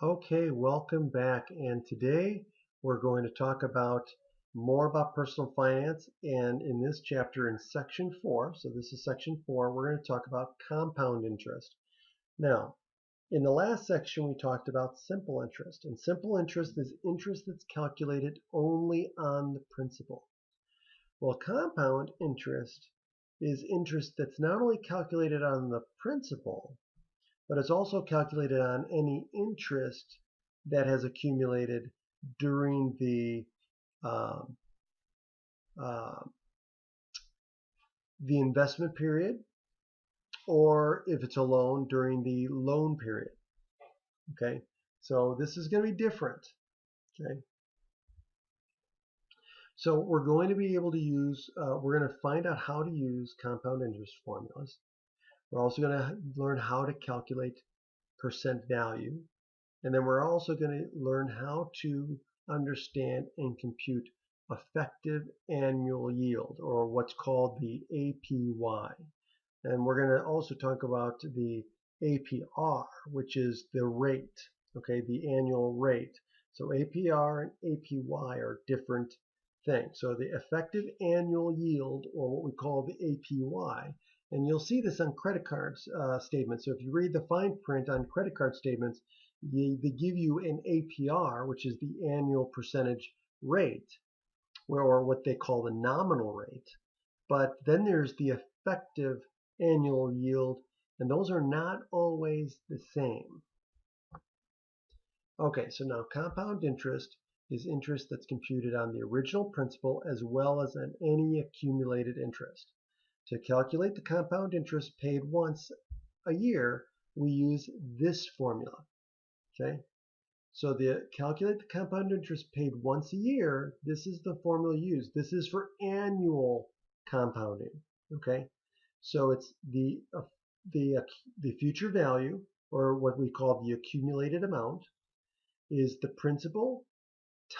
Okay, welcome back. And today we're going to talk about more about personal finance. And in this chapter, in section 4, so this is section 4, we're going to talk about compound interest. Now, in the last section, we talked about simple interest. And simple interest is interest that's calculated only on the principal. Well, compound interest is interest that's not only calculated on the principal, but it's also calculated on any interest that has accumulated during um, uh, the investment period, or if it's a loan during the loan period. Okay, so this is going to be different. Okay, so we're going to be able to use, we're going to find out how to use compound interest formulas. We're also going to learn how to calculate percent value. And then we're also going to learn how to understand and compute effective annual yield, or what's called the APY. And we're going to also talk about the APR, which is the rate, okay, the annual rate. So APR and APY are different things. So the effective annual yield, or what we call the APY, and you'll see this on credit cards statements. So if you read the fine print on credit card statements, they give you an APR, which is the annual percentage rate, or what they call the nominal rate. But then there's the effective annual yield, and those are not always the same. Okay, so now compound interest is interest that's computed on the original principal as well as on any accumulated interest. To calculate the compound interest paid once a year, we use this formula. Okay, so the calculate the compound interest paid once a year, this is the formula used. This is for annual compounding. Okay, so it's the future value, or what we call the accumulated amount, is the principal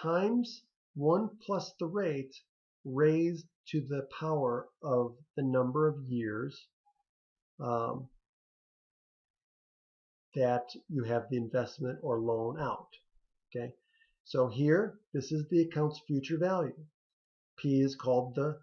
times 1 plus the rate raised to the power of the number of years um, that you have the investment or loan out. Okay, so here, this is the account's future value. P is called the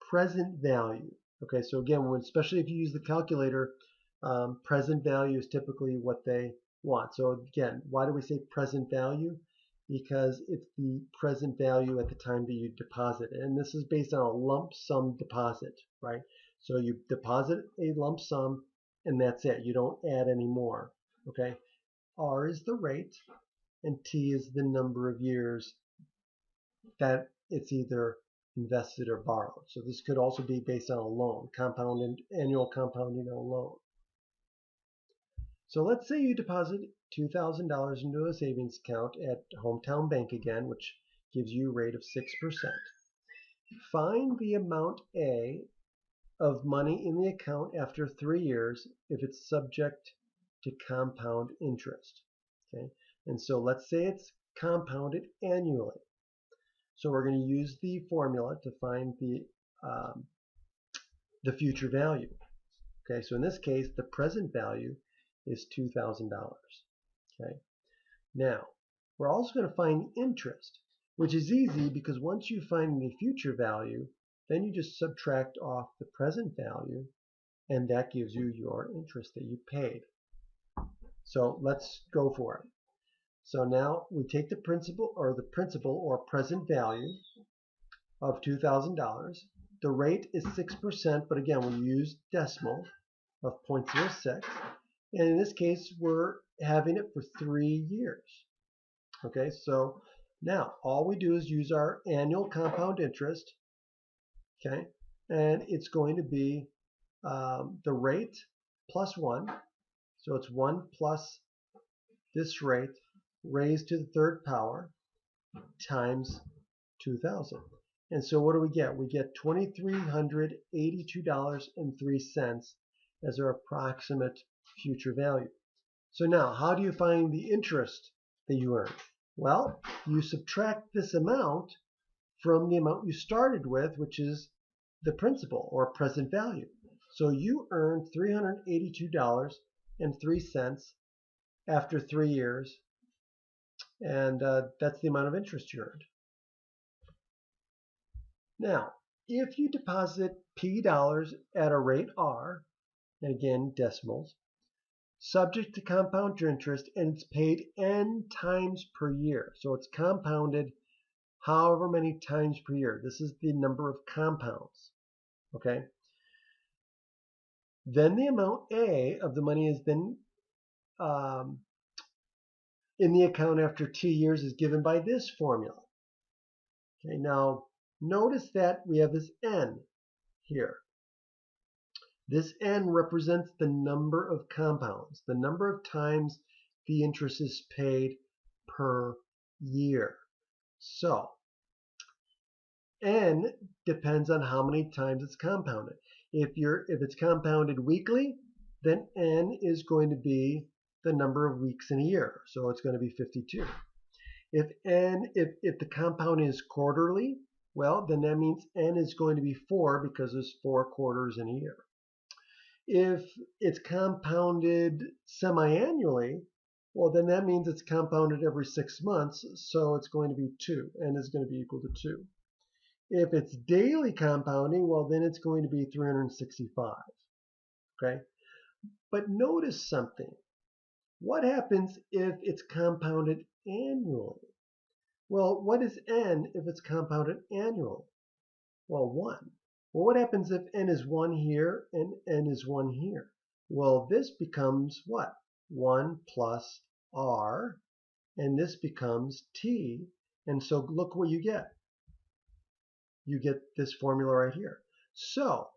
present value. Okay, so again, especially if you use the calculator, present value is typically what they want. So again, why do we say present value? Because it's the present value at the time that you deposit it. And this is based on a lump sum deposit, right? So you deposit a lump sum and that's it. You don't add any more, okay? R is the rate and T is the number of years that it's either invested or borrowed. So this could also be based on a loan, annual compounding on a loan. So let's say you deposit $2,000 into a savings account at Hometown Bank again, which gives you a rate of 6%. Find the amount A of money in the account after 3 years if it's subject to compound interest. Okay, and so let's say it's compounded annually. So we're going to use the formula to find the future value. Okay, so in this case, the present value is $2,000. Okay, now we're also going to find interest, which is easy because once you find the future value, then you just subtract off the present value, and that gives you your interest that you paid. So let's go for it. So now we take the principal or present value of $2,000. The rate is 6%, but again, we use decimal of 0.06. And in this case, we're having it for 3 years. Okay, so now all we do is use our annual compound interest. Okay, and it's going to be the rate plus 1. So it's 1 plus this rate raised to the third power times 2,000. And so what do we get? We get $2,382.03 as our approximate future value. So now, how do you find the interest that you earn? Well, you subtract this amount from the amount you started with, which is the principal or present value. So you earned $382.03 after 3 years and that's the amount of interest you earned. Now, if you deposit P dollars at a rate R, and again decimals, subject to compound interest, and it's paid N times per year. So it's compounded however many times per year. This is the number of compounds. Okay. Then the amount A of the money is then in the account after 2 years is given by this formula. Okay, now notice that we have this N here. This N represents the number of compounds, the number of times the interest is paid per year. So N depends on how many times it's compounded. If it's compounded weekly, then N is going to be the number of weeks in a year. So it's going to be 52. If the compound is quarterly, well, then that means N is going to be 4 because there's 4 quarters in a year. If it's compounded semi-annually, well, then that means it's compounded every 6 months, so it's going to be 2. N is going to be equal to 2. If it's daily compounding, well, then it's going to be 365. Okay? But notice something. What happens if it's compounded annually? Well, what is N if it's compounded annually? Well, 1. Well, what happens if N is 1 here and N is 1 here? Well, this becomes what? 1 plus R, and this becomes T. And so look what you get. You get this formula right here. So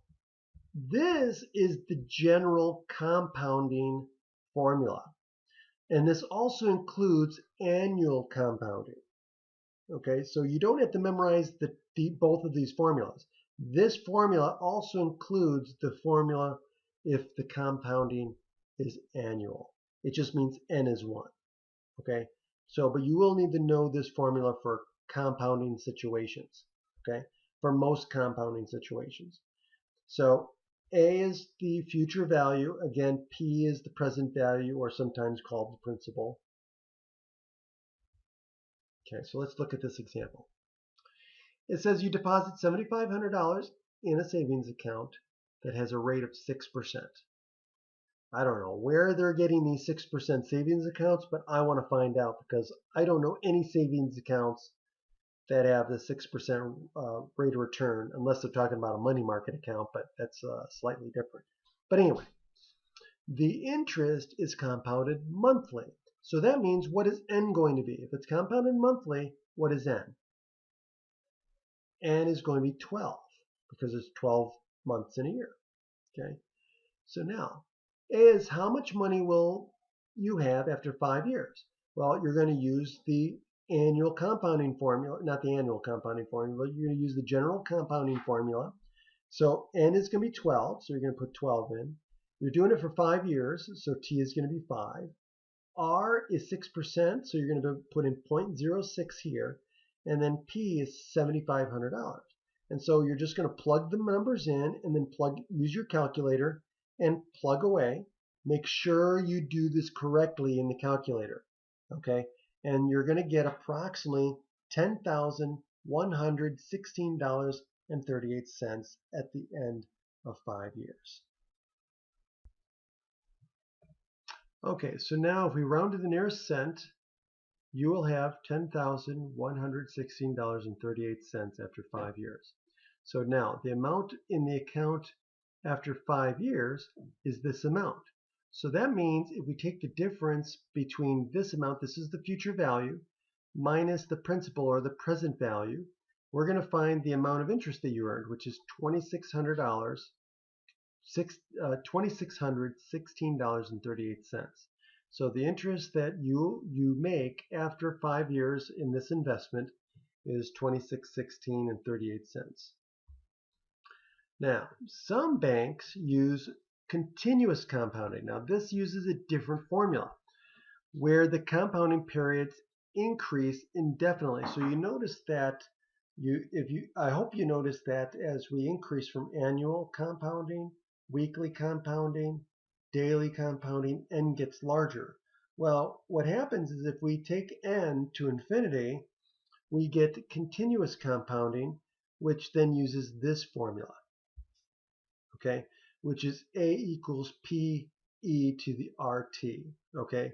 this is the general compounding formula. And this also includes annual compounding. Okay, so you don't have to memorize both of these formulas. This formula also includes the formula if the compounding is annual. It just means N is 1. Okay, so but you will need to know this formula for compounding situations. Okay, for most compounding situations. So A is the future value. Again, P is the present value, or sometimes called the principal. Okay, so let's look at this example. It says you deposit $7,500 in a savings account that has a rate of 6%. I don't know where they're getting these 6% savings accounts, but I want to find out because I don't know any savings accounts that have the 6% rate of return, unless they're talking about a money market account, but that's slightly different. But anyway, the interest is compounded monthly. So that means, what is N going to be? If it's compounded monthly, what is N? N is going to be 12 because it's 12 months in a year. Okay. So now, A is how much money will you have after 5 years? Well, you're going to use the annual compounding formula, not the annual compounding formula, but you're going to use the general compounding formula. So N is going to be 12, so you're going to put 12 in. You're doing it for 5 years, so T is going to be 5. R is 6%, so you're going to put in 0.06 here, and then P is $7,500. And so you're just going to plug the numbers in and then use your calculator and plug away. Make sure you do this correctly in the calculator, okay? And you're going to get approximately $10,116.38 at the end of 5 years. Okay, so now if we round to the nearest cent, you will have $10,116.38 after 5 years. So now the amount in the account after 5 years is this amount. So that means if we take the difference between this amount, this is the future value, minus the principal or the present value, we're going to find the amount of interest that you earned, which is $2,616.38. So the interest that you make after 5 years in this investment is $2,616.38. Now, some banks use continuous compounding. Now, this uses a different formula where the compounding periods increase indefinitely. So you notice that I hope you notice that as we increase from annual compounding, weekly compounding, daily compounding, N gets larger. Well, what happens is if we take n to infinity, we get continuous compounding, which then uses this formula, okay, which is a equals p e to the rt, okay?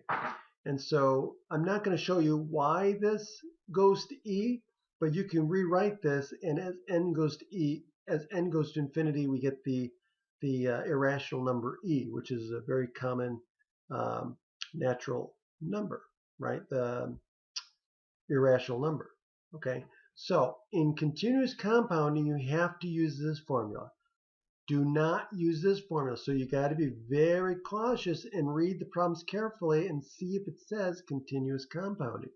And so I'm not going to show you why this goes to e, but you can rewrite this, and as n goes to e, as n goes to infinity, we get the irrational number e, which is a very common um, natural number, right? The irrational number. Okay, so in continuous compounding, you have to use this formula. Do not use this formula. So you got to be very cautious and read the problems carefully and see if it says continuous compounding.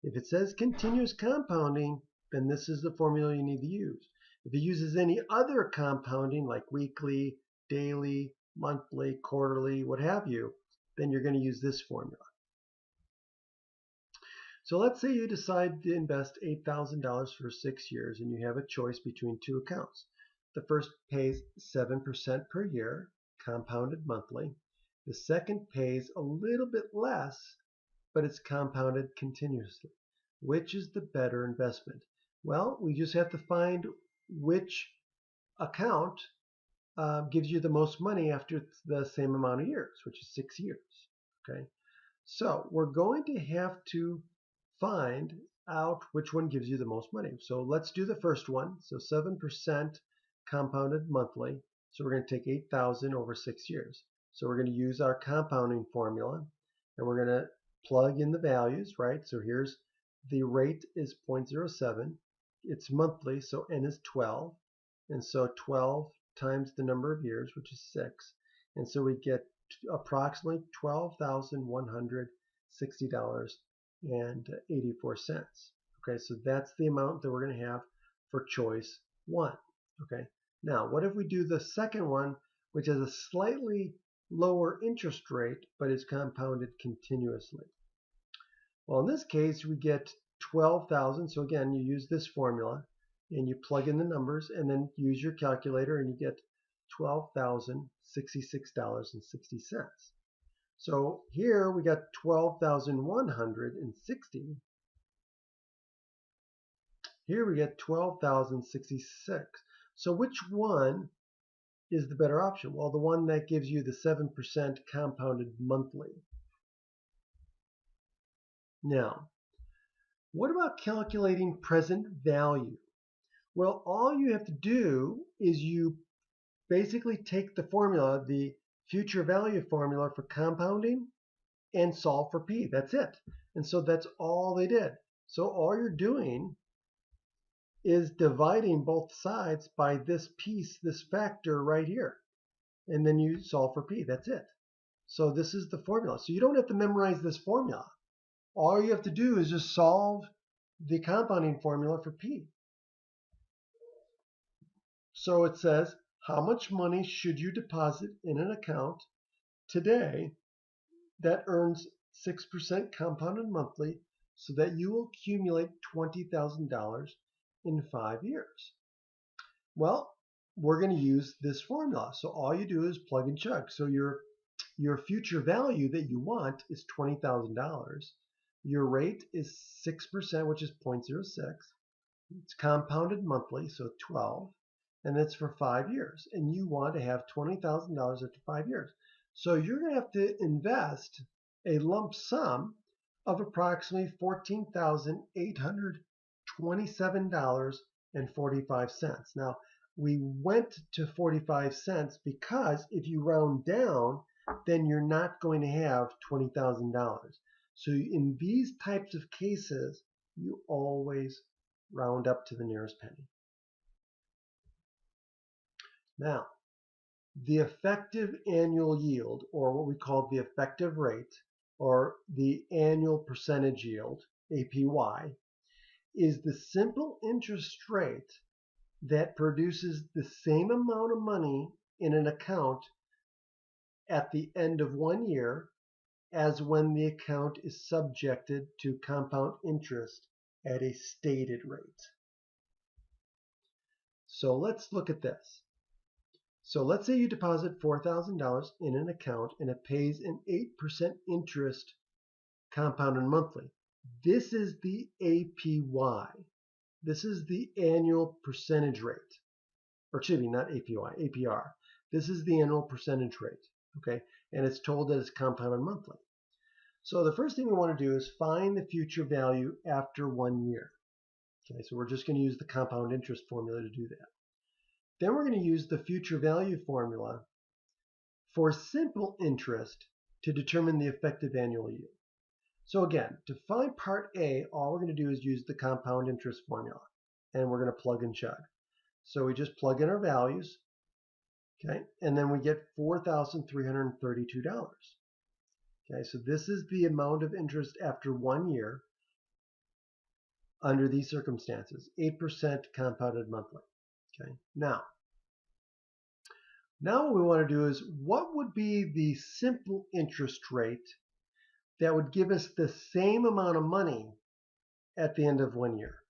If it says continuous compounding, then this is the formula you need to use. If it uses any other compounding like weekly, daily, monthly, quarterly, what have you, then you're going to use this formula. So let's say you decide to invest $8,000 for 6 years and you have a choice between two accounts. The first pays 7% per year, compounded monthly. The second pays a little bit less, but it's compounded continuously. Which is the better investment? Well, we just have to find which account gives you the most money after the same amount of years, which is 6 years. Okay, so we're going to have to find out which one gives you the most money. So let's do the first one. So 7% compounded monthly. So we're going to take 8,000 over 6 years. So we're going to use our compounding formula, and we're going to plug in the values, right? So here's the rate is 0.07. It's monthly, so n is 12. And so 12 times the number of years, which is 6. And so we get approximately $12,160.84. Okay, so that's the amount that we're going to have for choice 1. Okay, now what if we do the second one, which has a slightly lower interest rate, but is compounded continuously? Well, in this case, we get 12,000. So again, you use this formula and you plug in the numbers and then use your calculator and you get $12,066.60. So here we got 12,160. Here we get 12,066. So which one is the better option? Well, the one that gives you the 7% compounded monthly. Now, what about calculating present value? Well, all you have to do is you basically take the formula, the future value formula for compounding, and solve for p. That's it. And so that's all they did. So all you're doing is dividing both sides by this piece, this factor right here. And then you solve for p. That's it. So this is the formula. So you don't have to memorize this formula. All you have to do is just solve the compounding formula for p. So it says, how much money should you deposit in an account today that earns 6% compounded monthly so that you will accumulate $20,000 in 5 years? Well, we're going to use this formula. So all you do is plug and chug. So your future value that you want is $20,000. Your rate is 6%, which is 0.06. It's compounded monthly, so 12. And it's for 5 years. And you want to have $20,000 after 5 years. So you're going to have to invest a lump sum of approximately $14,827.45. Now, we went to 45 cents because if you round down, then you're not going to have $20,000. So in these types of cases, you always round up to the nearest penny. Now, the effective annual yield, or what we call the effective rate, or the annual percentage yield, APY, is the simple interest rate that produces the same amount of money in an account at the end of 1 year as when the account is subjected to compound interest at a stated rate. So let's look at this. So let's say you deposit $4,000 in an account and it pays an 8% interest compounded monthly. This is the APY. This is the annual percentage rate. Or excuse me, not APY, APR. This is the annual percentage rate, okay? And it's told that it's compounded monthly. So the first thing we want to do is find the future value after 1 year. Okay, so we're just going to use the compound interest formula to do that. Then we're going to use the future value formula for simple interest to determine the effective annual yield. So again, to find part A, all we're going to do is use the compound interest formula, and we're going to plug and chug. So we just plug in our values, okay, and then we get $4,332. Okay, so this is the amount of interest after 1 year under these circumstances, 8% compounded monthly. Okay, now what we want to do is, what would be the simple interest rate that would give us the same amount of money at the end of 1 year?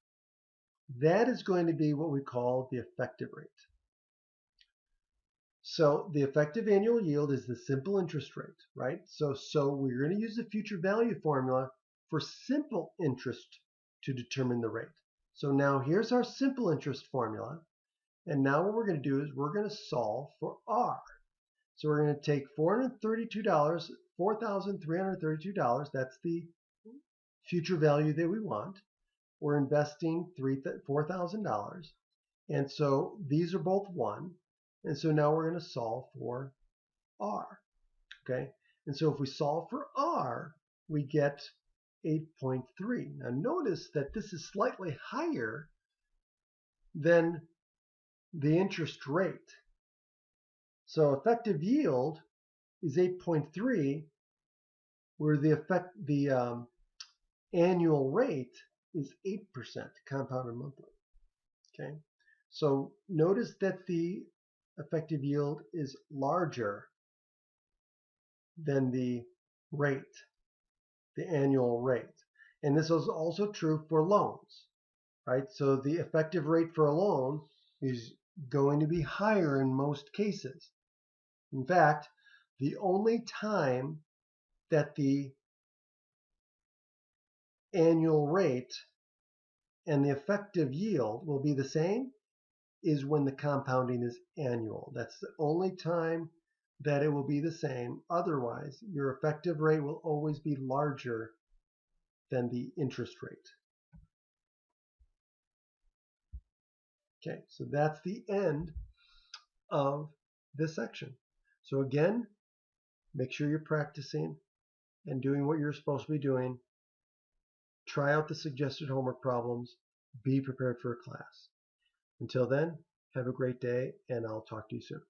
That is going to be what we call the effective rate. So the effective annual yield is the simple interest rate, right? So we're going to use the future value formula for simple interest to determine the rate. So now here's our simple interest formula. And now what we're going to do is we're going to solve for R. So we're going to take $432, $4,332, that's the future value that we want. We're investing $4,000. And so these are both 1. And so now we're going to solve for R. Okay? And so if we solve for R, we get 8.3. Now notice that this is slightly higher than the interest rate. So effective yield is 8.3, where the annual rate is 8% compounded monthly. Okay, so notice that the effective yield is larger than the rate, the annual rate. And this is also true for loans, right? So the effective rate for a loan is going to be higher in most cases. In fact, the only time that the annual rate and the effective yield will be the same is when the compounding is annual. That's the only time that it will be the same. Otherwise, your effective rate will always be larger than the interest rate. Okay, so that's the end of this section. So again, make sure you're practicing and doing what you're supposed to be doing. Try out the suggested homework problems. Be prepared for a class. Until then, have a great day, and I'll talk to you soon.